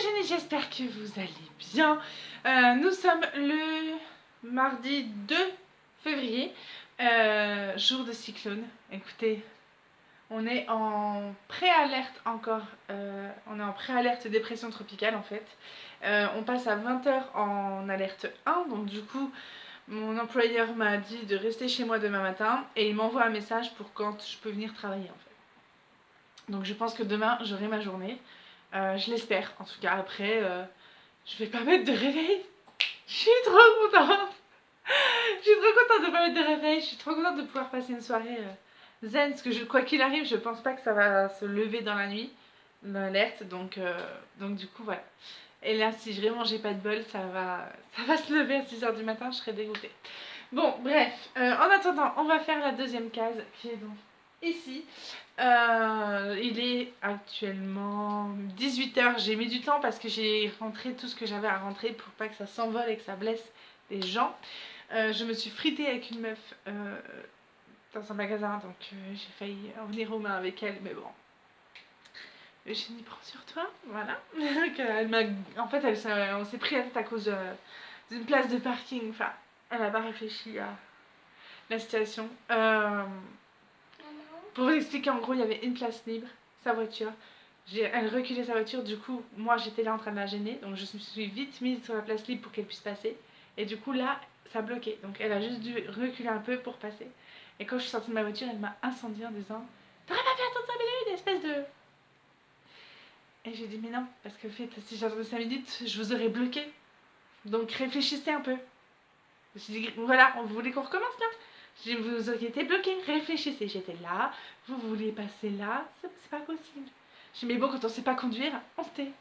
génies, j'espère que vous allez bien. Nous sommes le mardi 2 février, jour de cyclone. Écoutez, on est en préalerte encore, on est en préalerte dépression tropicale en fait. On passe à 20h en alerte 1, donc du coup, mon employeur m'a dit de rester chez moi demain matin et il m'envoie un message pour quand je peux venir travailler en fait. Donc je pense que demain j'aurai ma journée. Je l'espère, en tout cas. Après, je vais pas mettre de réveil. Je suis trop contente. Je suis trop contente de pas mettre de réveil. Je suis trop contente de pouvoir passer une soirée zen. Parce que quoi qu'il arrive, je pense pas que ça va se lever dans la nuit, l'alerte. Donc du coup, voilà. Et là, si vraiment j'ai pas de bol, ça va se lever à 6h du matin. Je serai dégoûtée. Bon, bref. En attendant, on va faire la deuxième case qui est donc ici. Il est actuellement 18h. J'ai mis du temps parce que j'ai rentré tout ce que j'avais à rentrer pour pas que ça s'envole et que ça blesse des gens. Je me suis fritée avec une meuf dans un magasin, donc j'ai failli en venir aux mains avec elle, mais bon. Le génie prend sur toi, voilà. En fait, on s'est pris la tête à cause d'une place de parking. Enfin, elle n'a pas réfléchi à la situation. Pour vous expliquer, en gros, il y avait une place libre, sa voiture. Elle reculait sa voiture, du coup, moi j'étais là en train de la gêner, donc je me suis vite mise sur la place libre pour qu'elle puisse passer. Et du coup, là, ça bloquait. Donc elle a juste dû reculer un peu pour passer. Et quand je suis sortie de ma voiture, elle m'a incendiée en disant t'aurais pas pu attendre 5 minutes, espèce de. Et j'ai dit mais non, parce que en fait, si j'attendais 5 minutes, je vous aurais bloqué. Donc réfléchissez un peu. J'ai dit voilà, vous voulez qu'on recommence là? J'ai dit vous auriez été bloqué, réfléchissez. J'étais là, vous voulez passer là, c'est pas possible. J'ai dit mais bon, quand on sait pas conduire, on se tait.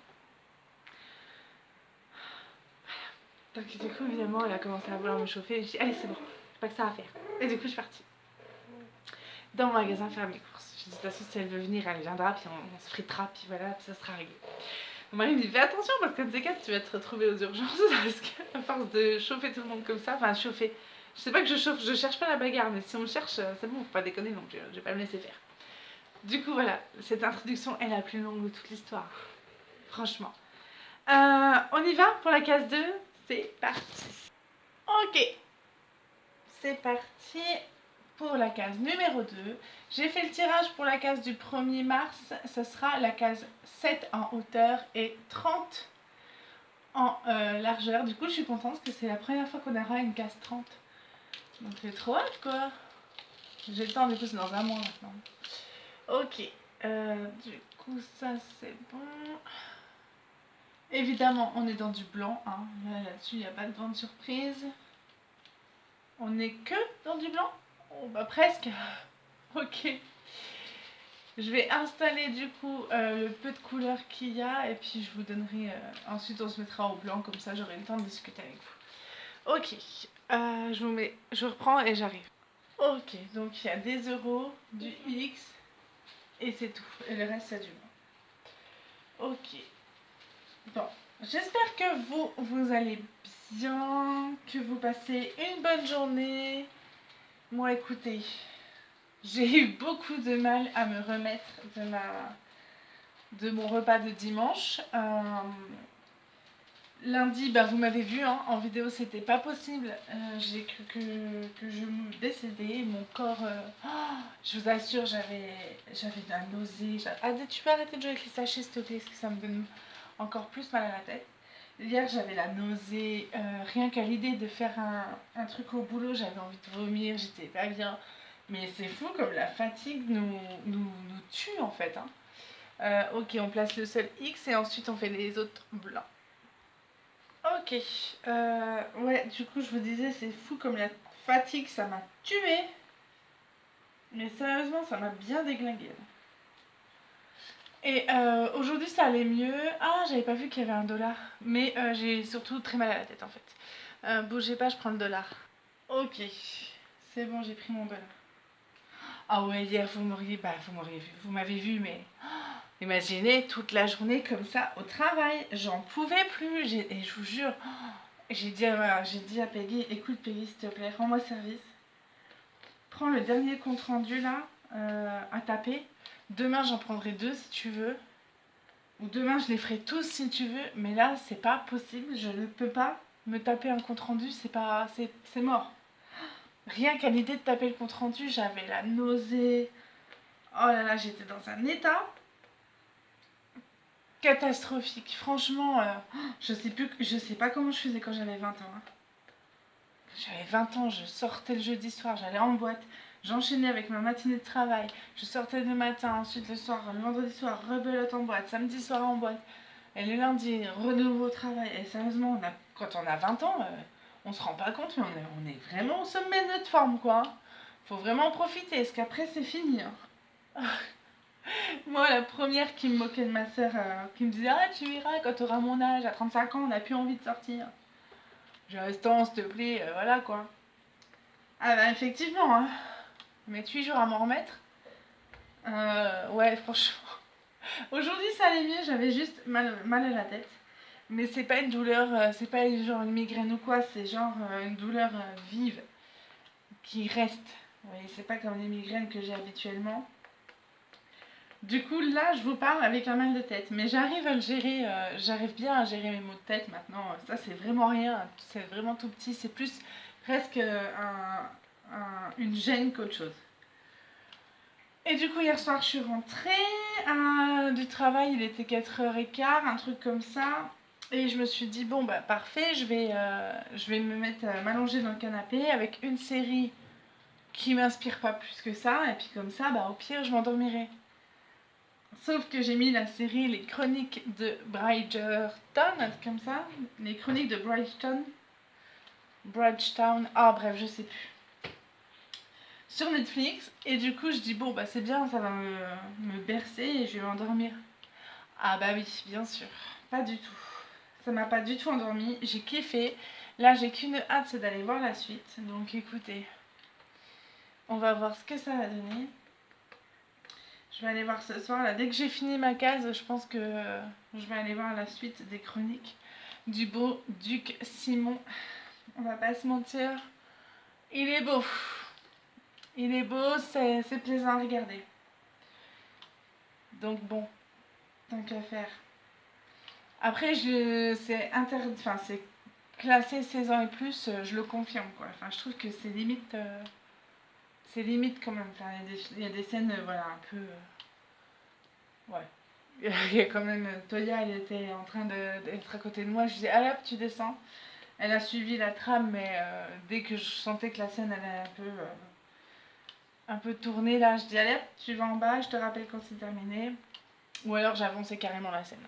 Donc du coup, évidemment, elle a commencé à vouloir me chauffer. J'ai dit allez, c'est bon, j'ai pas que ça à faire. Et du coup, je suis partie dans le magasin faire mes courses. J'ai dit de toute façon, si elle veut venir, elle viendra, puis on se fritera, puis voilà, puis ça sera réglé. Mon mari me dit fais attention parce que de ces cas, tu vas te retrouver aux urgences parce qu'à force de chauffer tout le monde comme ça, enfin chauffer. Je sais pas que je chauffe, je cherche pas la bagarre, mais si on me cherche, c'est bon, faut pas déconner donc je vais pas me laisser faire. Du coup, voilà, cette introduction est la plus longue de toute l'histoire. Franchement. On y va pour la case 2. C'est parti. Ok. C'est parti pour la case numéro 2. J'ai fait le tirage pour la case du 1er mars. Ce sera la case 7 en hauteur et 30 en largeur. Du coup, je suis contente parce que c'est la première fois qu'on aura une case 30. Donc, j'ai trop hâte, quoi. J'ai le temps, du coup, c'est dans un mois maintenant. Ok. Du coup, ça, c'est bon. Évidemment, on est dans du blanc. Hein. Là-dessus, il n'y a pas de grande surprise. On n'est que dans du blanc? Oh, bah presque. Ok. Je vais installer du coup le peu de couleurs qu'il y a et puis je vous donnerai. Ensuite, on se mettra au blanc, comme ça j'aurai le temps de discuter avec vous. Ok. Je reprends et j'arrive. Ok, donc il y a des euros, du X et c'est tout. Et le reste, c'est du blanc. Ok. Bon. J'espère que vous allez bien, que vous passez une bonne journée. Moi, écoutez, j'ai eu beaucoup de mal à me remettre de mon repas de dimanche. Lundi, bah, vous m'avez vu hein, en vidéo, c'était pas possible. J'ai cru que je me décédais, mon corps. Je vous assure, j'avais de la nausée. Tu peux arrêter de jouer avec les sachets, s'il te plaît, parce que ça me donne encore plus mal à la tête. Hier, j'avais la nausée. Rien qu'à l'idée de faire un truc au boulot, j'avais envie de vomir, j'étais pas bien. Mais c'est fou comme la fatigue nous tue en fait. Hein. Ok, on place le seul X et ensuite on fait les autres blancs. Ok, ouais, du coup je vous disais, c'est fou comme la fatigue, ça m'a tuée. Mais sérieusement, ça m'a bien déglingué. Et aujourd'hui ça allait mieux. Ah, j'avais pas vu qu'il y avait $1. Mais j'ai surtout très mal à la tête en fait. Bougez pas, je prends le dollar. Ok, c'est bon, j'ai pris mon $. Ah ouais, hier vous m'auriez vu, vous m'avez vu, mais imaginez toute la journée comme ça au travail, j'en pouvais plus. Et je vous jure, j'ai dit à Peggy, écoute Peggy, s'il te plaît, rends-moi service. Prends le dernier compte rendu là à taper. Demain j'en prendrai 2 si tu veux. ou demain je les ferai tous si tu veux, mais là c'est pas possible, je ne peux pas me taper un compte rendu, c'est mort. Rien qu'à l'idée de taper le compte rendu, j'avais la nausée. Oh là là, j'étais dans un état catastrophique. Franchement, je sais pas comment je faisais quand j'avais 20 ans. Hein. Quand j'avais 20 ans, je sortais le jeudi soir, j'allais en boîte, j'enchaînais avec ma matinée de travail, je sortais le matin, ensuite le soir, le vendredi soir, rebelote en boîte, samedi soir en boîte, et le lundi, renouveau au travail. Et sérieusement, quand on a 20 ans, on se rend pas compte, mais on est vraiment au sommet de notre forme, quoi. Faut vraiment en profiter, parce qu'après c'est fini. Hein. Moi, la première qui me moquait de ma soeur, qui me disait ah tu iras quand tu auras mon âge, à 35 ans, on n'a plus envie de sortir. Je reste en s'il te plaît, voilà quoi. Ah bah effectivement, hein. Mais 8 jours à m'en remettre. Ouais, franchement. Aujourd'hui ça allait mieux, j'avais juste mal à la tête. Mais c'est pas une douleur, c'est pas genre une migraine ou quoi, c'est genre une douleur vive qui reste. Oui, c'est pas comme les migraines que j'ai habituellement. Du coup, là, je vous parle avec un mal de tête, mais j'arrive à le gérer, j'arrive bien à gérer mes maux de tête maintenant. Ça, c'est vraiment rien, c'est vraiment tout petit, c'est plus presque une gêne qu'autre chose. Et du coup, hier soir, je suis rentrée du travail, il était 4h15, un truc comme ça. Et je me suis dit, bon, bah parfait, je vais me mettre m'allonger dans le canapé avec une série qui m'inspire pas plus que ça, et puis comme ça, bah au pire, je m'endormirai. Sauf que j'ai mis la série Les Chroniques de Bridgerton, un truc comme ça. Les Chroniques de Bridgetown, ah bref, je sais plus. Sur Netflix, et du coup je dis bon bah c'est bien, ça va me bercer et je vais m'endormir. Ah bah oui, bien sûr, pas du tout. Ça m'a pas du tout endormi, j'ai kiffé. Là j'ai qu'une hâte, c'est d'aller voir la suite. Donc écoutez, on va voir ce que ça va donner. Je vais aller voir ce soir, là, dès que j'ai fini ma case, je pense que je vais aller voir la suite des chroniques du beau duc Simon. On va pas se mentir, il est beau. Il est beau, c'est plaisant à regarder. Donc bon, tant qu'à faire. Après, c'est classé 16 ans et plus, je le confirme, quoi. Enfin, je trouve que c'est limite quand même. Enfin, il y a des scènes, voilà, un peu... ouais. Il y a quand même Toya, elle était en train d'être à côté de moi. Je disais, allez hop, tu descends. Elle a suivi la trame, mais dès que je sentais que la scène allait un peu tournée, là, je dis, allez hop, tu vas en bas, je te rappelle quand c'est terminé. Ou alors j'avançais carrément la scène.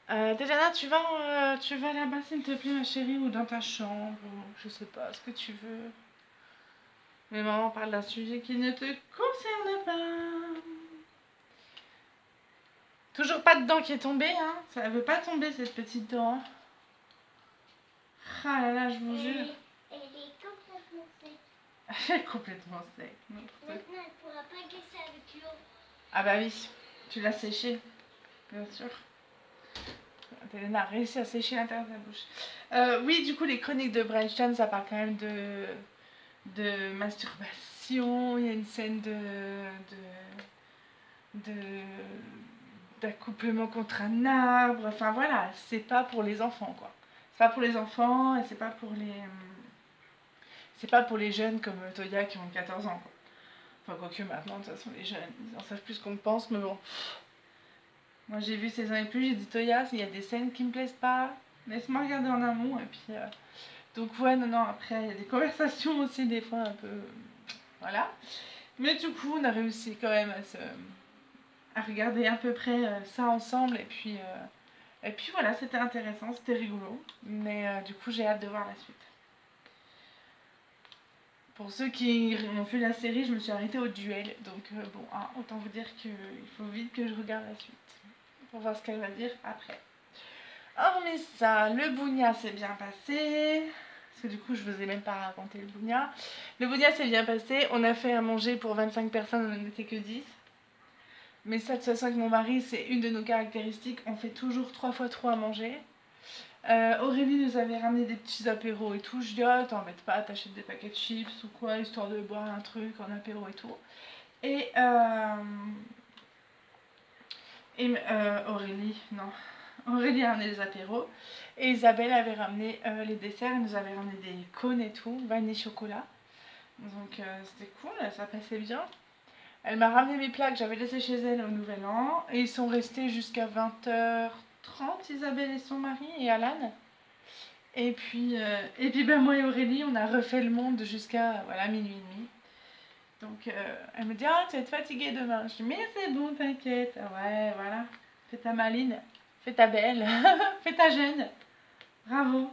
Tejana, tu vas là-bas s'il te plaît, ma chérie, ou dans ta chambre, ou je sais pas, ce que tu veux. Mais maman parle d'un sujet qui ne te concerne pas. Toujours pas de dent qui est tombée, hein. Ça veut pas tomber cette petite dent. Hein. Ah là là, je vous jure. Elle est complètement sec. Elle est complètement sec. Maintenant, elle ne pourra pas glisser avec l'eau. Ah bah oui, tu l'as séché, bien sûr. Télène a réussi à sécher l'intérieur de la bouche. Oui, du coup, les chroniques de Bridgerton, ça parle quand même de masturbation. Il y a une scène d'accouplement contre un arbre. Enfin voilà, c'est pas pour les enfants, quoi. C'est pas pour les enfants et c'est pas pour les jeunes comme Toya qui ont 14 ans, quoi. Enfin, quoique maintenant, de toute façon, les jeunes, ils en savent plus qu'on pense, mais bon. Moi, j'ai vu 16 ans et plus, j'ai dit Toya, il y a des scènes qui me plaisent pas, laisse-moi regarder en amont, et puis... Donc ouais, non, après, il y a des conversations aussi, des fois, un peu... Voilà. Mais du coup, on a réussi quand même à regarder à peu près ça ensemble, et puis voilà, c'était intéressant, c'était rigolo. Mais du coup, j'ai hâte de voir la suite. Pour ceux qui ont vu la série, je me suis arrêtée au duel. Donc bon, hein, autant vous dire qu'il faut vite que je regarde la suite. Pour voir ce qu'elle va dire après. Hormis ça, le bougna s'est bien passé. Parce que du coup, je vous ai même pas raconté le bougna. Le bougna s'est bien passé. On a fait à manger pour 25 personnes, on n'était que 10. Mais ça, de toute façon, avec mon mari, c'est une de nos caractéristiques. On fait toujours 3 fois trop à manger. Aurélie nous avait ramené des petits apéros et tout. Je dis, ah, t'embête pas, t'achètes des paquets de chips ou quoi, histoire de boire un truc en apéro et tout. Et Et Aurélie, non. Aurélie a ramené les apéros. Et Isabelle avait ramené les desserts. Elle nous avait ramené des cônes et tout, vanille chocolat. Donc c'était cool, ça passait bien. Elle m'a ramené mes plats que j'avais laissés chez elle au Nouvel An. Et ils sont restés jusqu'à 20h30, Isabelle et son mari et Alan. Et puis ben, moi et Aurélie, on a refait le monde jusqu'à voilà, minuit et demi. Donc elle me dit, ah, tu vas être fatiguée demain. Je dis, mais c'est bon, t'inquiète. Ah ouais, voilà. Fais ta maline, fais ta belle, fais ta jeune. Bravo.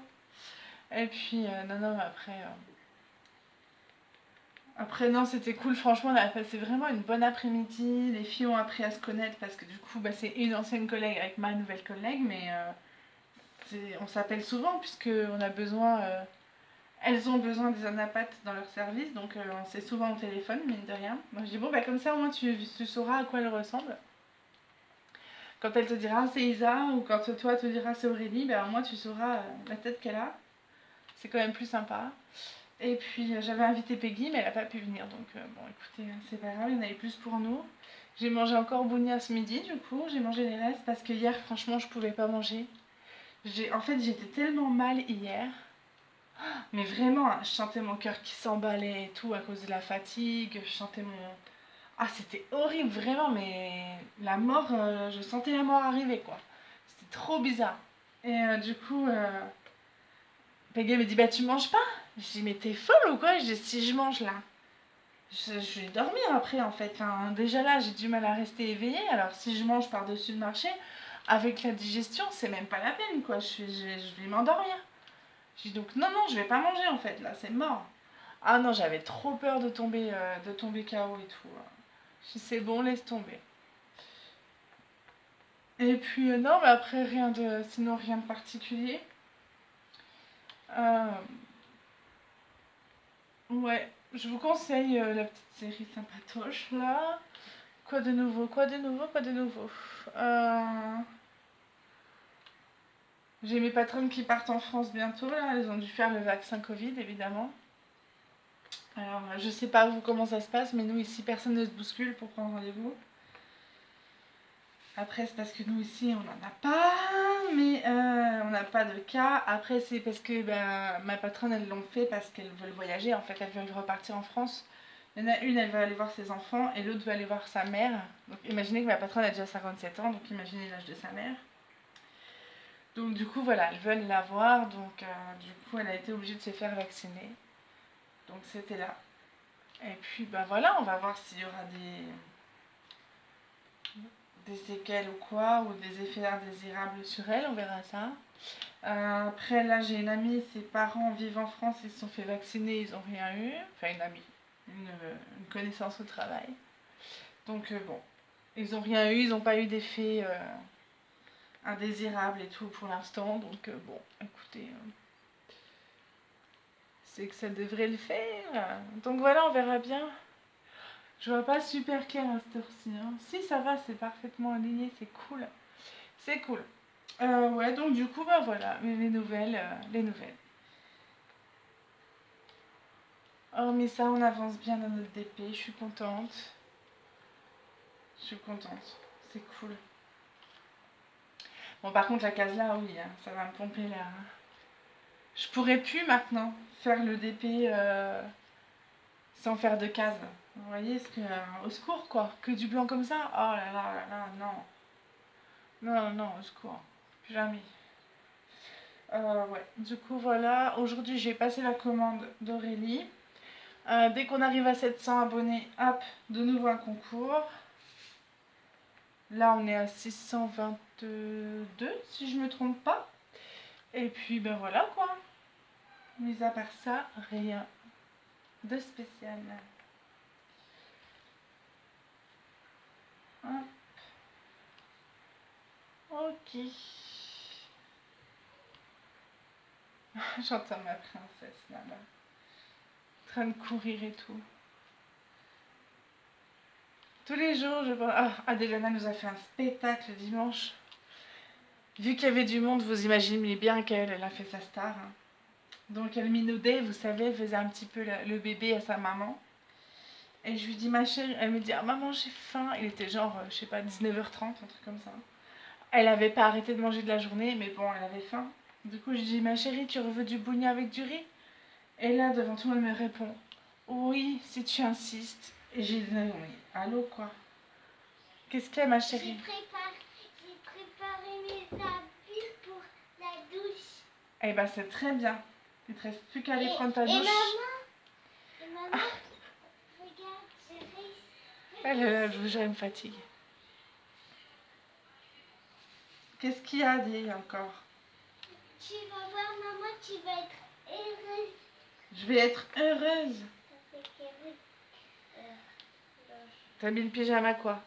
Et puis, non, après, non, c'était cool. Franchement, on a passé vraiment une bonne après-midi. Les filles ont appris à se connaître parce que du coup, bah, c'est une ancienne collègue avec ma nouvelle collègue, mais on s'appelle souvent puisqu'on a besoin. Elles ont besoin des anapathes dans leur service, donc on s'est souvent au téléphone, mine de rien. Donc je dis, bon, bah, comme ça, au moins, tu sauras à quoi elle ressemble. Quand elle te dira c'est Isa, ou quand toi te dira c'est Aurélie, bah, au moins, tu sauras la tête qu'elle a. C'est quand même plus sympa. Et puis, j'avais invité Peggy, mais elle n'a pas pu venir. Donc, bon, écoutez, c'est pas grave, il y en avait plus pour nous. J'ai mangé encore bounia ce midi, du coup. J'ai mangé les restes parce que hier, franchement, je pouvais pas manger. En fait, j'étais tellement mal hier. Mais vraiment, hein, je sentais mon cœur qui s'emballait et tout à cause de la fatigue. Je sentais mon... Ah, c'était horrible, vraiment, mais la mort, je sentais la mort arriver, quoi. C'était trop bizarre. Et du coup, Peggy me dit, bah tu manges pas? Je dis, mais t'es folle ou quoi? Je dis, si je mange là, je vais dormir après, en fait. Enfin, déjà là, j'ai du mal à rester éveillée. Alors, si je mange par-dessus le marché, avec la digestion, c'est même pas la peine, quoi. Je vais m'endormir. Je dis donc non, non, je vais pas manger en fait, là, c'est mort. Ah non, j'avais trop peur de tomber KO et tout. Je dis c'est bon, laisse tomber. Et puis non, mais après sinon rien de particulier. Euh, ouais, je vous conseille la petite série sympatoche là. Quoi de nouveau, quoi de nouveau, quoi de nouveau. Euh, j'ai mes patronnes qui partent en France bientôt là, elles ont dû faire le vaccin Covid évidemment. Alors, je sais pas vous comment ça se passe, mais nous ici, personne ne se bouscule pour prendre rendez-vous. Après, c'est parce que nous ici, on n'en a pas, mais on n'a pas de cas. Après, c'est parce que ben, ma patronne, elles l'ont fait parce qu'elles veulent voyager. En fait, elles veulent repartir en France. Il y en a une, elle va aller voir ses enfants et l'autre va aller voir sa mère. Donc, imaginez que ma patronne a déjà 57 ans, donc imaginez l'âge de sa mère. Donc, du coup, voilà, elles veulent la voir. Donc, du coup, elle a été obligée de se faire vacciner. Donc, c'était là. Et puis, ben voilà, on va voir s'il y aura des séquelles ou quoi, ou des effets indésirables sur elle, on verra ça. Après, là, j'ai une amie, ses parents vivent en France, ils se sont fait vacciner, ils n'ont rien eu. Enfin, une amie, une connaissance au travail. Donc, bon, ils n'ont rien eu, ils n'ont pas eu d'effets indésirables et tout pour l'instant. Donc, bon, écoutez, c'est que ça devrait le faire. Donc, voilà, on verra bien. Je vois pas super clair à cette heure-ci. Hein. Si, ça va, c'est parfaitement aligné, c'est cool. C'est cool. Ouais, donc du coup, bah voilà, les nouvelles, les nouvelles. Hormis ça, on avance bien dans notre DP, je suis contente. Je suis contente, c'est cool. Bon, par contre, la case là, oui, hein, ça va me pomper là. Je pourrais plus maintenant faire le DP sans faire de case. Vous voyez, au secours quoi, que du blanc comme ça. Oh là là là là, non. Non, non, au secours. Plus jamais. Ouais, du coup voilà, aujourd'hui j'ai passé la commande d'Aurélie. Dès qu'on arrive à 700 abonnés, hop, de nouveau un concours. Là on est à 622 si je me trompe pas. Et puis ben voilà quoi. Mis à part ça, rien de spécial. Hop. Ok. J'entends ma princesse là-bas. En train de courir et tout. Tous les jours, je pense. Ah, Adelana nous a fait un spectacle dimanche. Vu qu'il y avait du monde, vous imaginez bien qu'elle a fait sa star. Donc elle minaudait, vous savez, elle faisait un petit peu le bébé à sa maman. Et je lui dis, ma chérie, elle me dit, ah maman, j'ai faim. Il était genre, je sais pas, 19h30, un truc comme ça. Elle avait pas arrêté de manger de la journée, mais bon, elle avait faim. Du coup, je dis, ma chérie, tu veux du bougna avec du riz? Et là, devant tout le monde, elle me répond, oui, si tu insistes. Et j'ai dit, non, mais allô, quoi? Qu'est-ce qu'il y a, ma chérie? J'ai préparé mes habits pour la douche. Eh ben, c'est très bien. Il te reste plus qu'à aller prendre ta Et douche. maman, regarde, j'ai réussi. Je vous jure, elle me fatigue. Qu'est-ce qu'il y a, dit encore? Tu vas voir, maman, tu vas être heureuse. Je vais être heureuse. Ça fait qu'heureuse. T'as mis le pyjama quoi?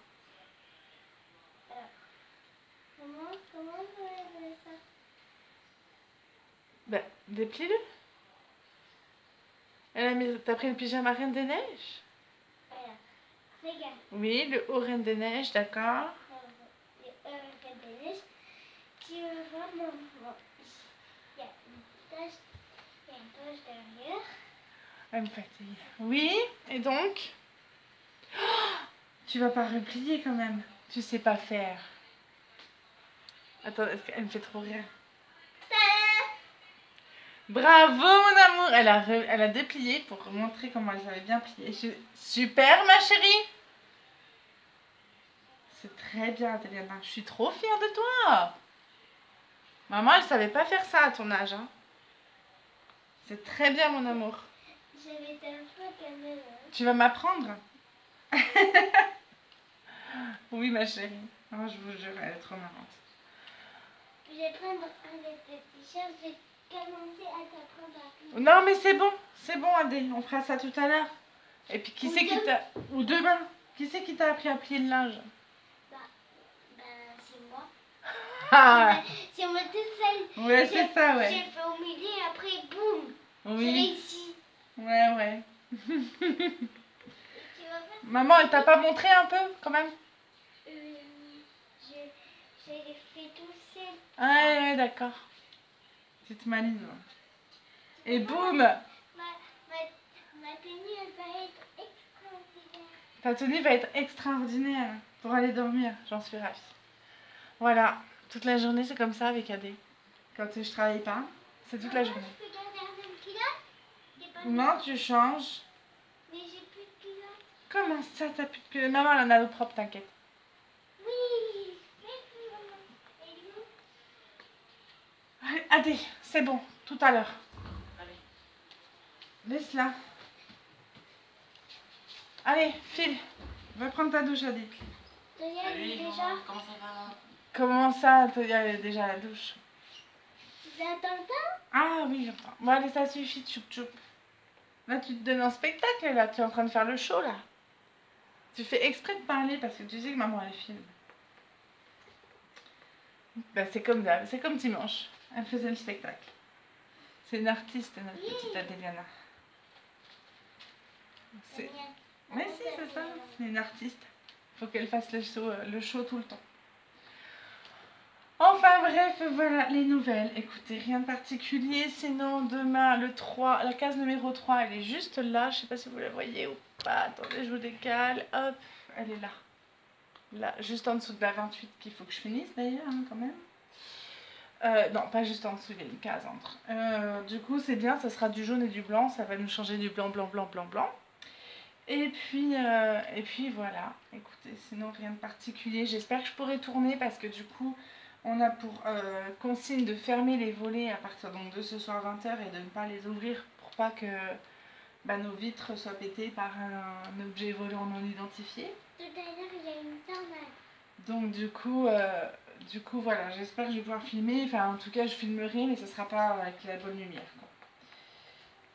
Comment on peut faire ça? Ben, déplie-le. T'as pris le pyjama Reine des Neiges? Voilà. Regarde. Oui, le haut Reine des Neiges, d'accord. Tu vas voir, maman. Il y a une poche derrière. Elle me fatigue. Oui, et donc? Oh, tu vas pas replier quand même. Tu sais pas faire. Attends, elle me fait trop rire. Bravo mon amour, elle a déplié pour montrer comment elle savait bien plier. Super ma chérie. C'est très bien Adriana, je suis trop fière de toi. Maman elle savait pas faire ça à ton âge. Hein. C'est très bien mon amour. J'avais été un peu caméra. Tu vas m'apprendre? Oui ma chérie. Oh, je vous jure, elle est trop marrante. Je vais prendre un de tes t-shirts, je vais commencer à t'apprendre à plier. Non mais c'est bon Adé, on fera ça tout à l'heure. Et puis qui c'est qui t'a... Ou demain. Qui c'est qui t'a appris à plier le linge? C'est moi. Ah C'est moi toute seule. ouais c'est ça ouais. J'ai fait au milieu et après boum. Oui. J'ai réussi. Ouais. Tu vas faire... Maman elle t'a pas montré un peu quand même? Je l'ai fait tout seul. Ouais d'accord. Petite maline. Et boum. Ma tenue, elle va être extraordinaire. Ta tenue va être extraordinaire pour aller dormir, j'en suis ravie. Voilà, toute la journée c'est comme ça avec Adé. Quand je travaille pas, c'est toute la journée. Je peux garder un même culotte? Non, tu changes. Mais j'ai plus de culotte. Comment ça, t'as plus de culotte? Maman, elle en a l'eau propre, t'inquiète. Oui. Merci, maman. Et nous? Allez, Adé, c'est bon, tout à l'heure. Laisse-la. Allez, file. Va prendre ta douche, Adé. Salut, déjà. Comment ça va là? Comment ça, il y a déjà la douche? Tu attends pas? Ah oui, j'entends. Bon, allez, ça suffit, tchoup tchoup. Là, tu te donnes un spectacle, là. Tu es en train de faire le show, là. Tu fais exprès de parler parce que tu sais que maman, elle filme. Bah, c'est comme dimanche. Elle faisait le spectacle. C'est une artiste, notre petite Adéliana. Mais si, c'est ça. C'est une artiste. Faut qu'elle fasse le show tout le temps. Enfin bref, voilà les nouvelles. Écoutez, rien de particulier. Sinon, demain, la case numéro 3, elle est juste là. Je sais pas si vous la voyez ou pas. Attendez, je vous décale. Hop, elle est là. Là, juste en dessous de la 28 qu'il faut que je finisse d'ailleurs, hein, quand même. Non, pas juste en dessous, il y a une case entre. Du coup, c'est bien, ça sera du jaune et du blanc. Ça va nous changer du blanc. Et puis voilà. Écoutez, sinon rien de particulier. J'espère que je pourrai tourner parce que du coup, on a pour consigne de fermer les volets à partir donc, de ce soir 20h et de ne pas les ouvrir pour pas que nos vitres soient pétées par un objet volant non identifié. Tout à l'heure, il y a une tornade. Donc du coup voilà, j'espère que je vais pouvoir filmer. Enfin en tout cas je filmerai mais ce sera pas avec la bonne lumière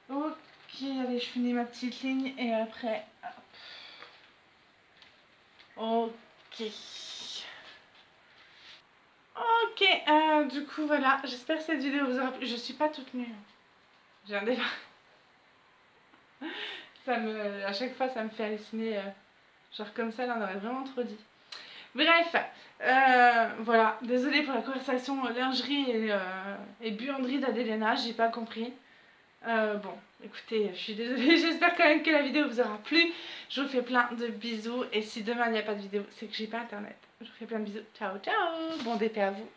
quoi. Ok, allez je finis ma petite ligne et après hop. Ok, du coup voilà, j'espère que cette vidéo vous aura plu. Je suis pas toute nue. J'ai un débat. À chaque fois ça me fait halluciner. Genre comme ça, là on aurait vraiment trop dit. Bref, voilà, désolée pour la conversation lingerie et buanderie d'Adéliana, j'ai pas compris. Bon, Écoutez, je suis désolée, j'espère quand même que la vidéo vous aura plu. Je vous fais plein de bisous et si demain il n'y a pas de vidéo, c'est que j'ai pas internet. Je vous fais plein de bisous. Ciao, ciao. Bon départ à vous.